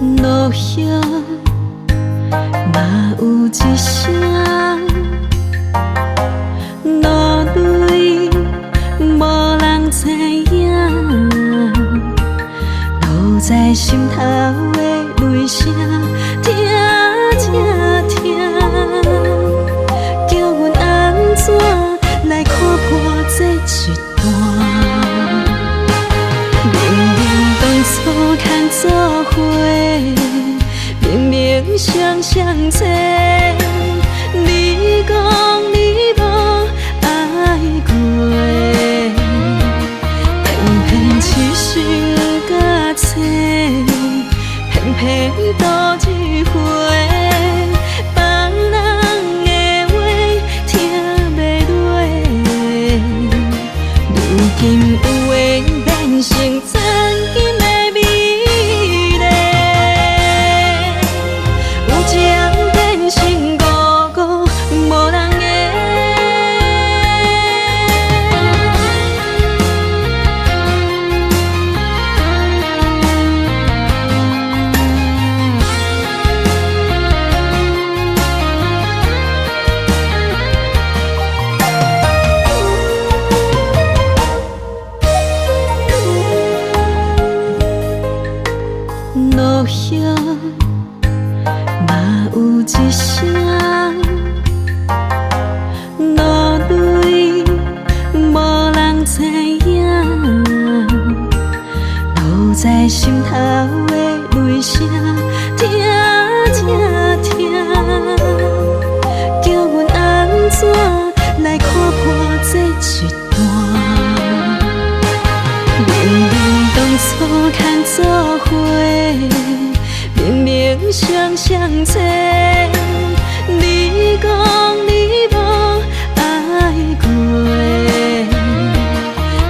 落叶嘛有一声，落泪无人知影，落在心头的泪声，痛痛痛，叫阮安怎来看破这一段？明明当初牵做伙，明明双双切，你讲你无爱过，偏偏痴心甲切，偏偏多一回。别人的话听袂落，如今有缘变成曾经的美丽，有情变成孤孤无人的。落叶嘛有一声，落泪无人知影，落在心头的泪声，痛痛痛，叫阮安怎来看破这一段？明明当初牵做伙，明明双双切，你讲你无爱过，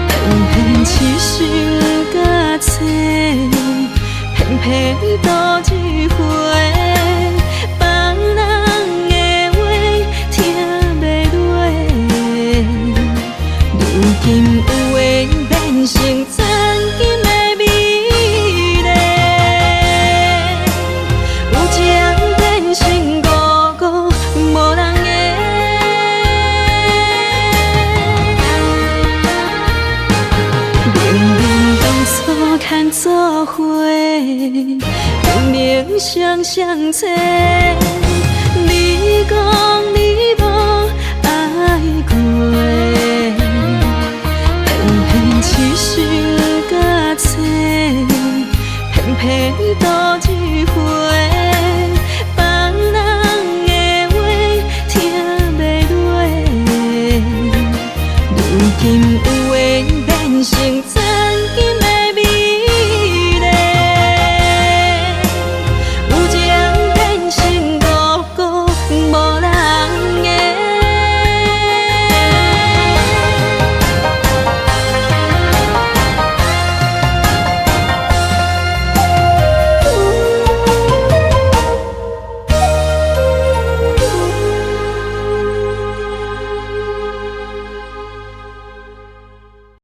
偏偏痴心甲切，偏偏多一回。别人的话听袂落，如今有缘变成曾经的美丽，有情变成孤孤无人的。明明当初牵做伙，明明双双切，你讲你无爱过，痴心甲切，偏偏多。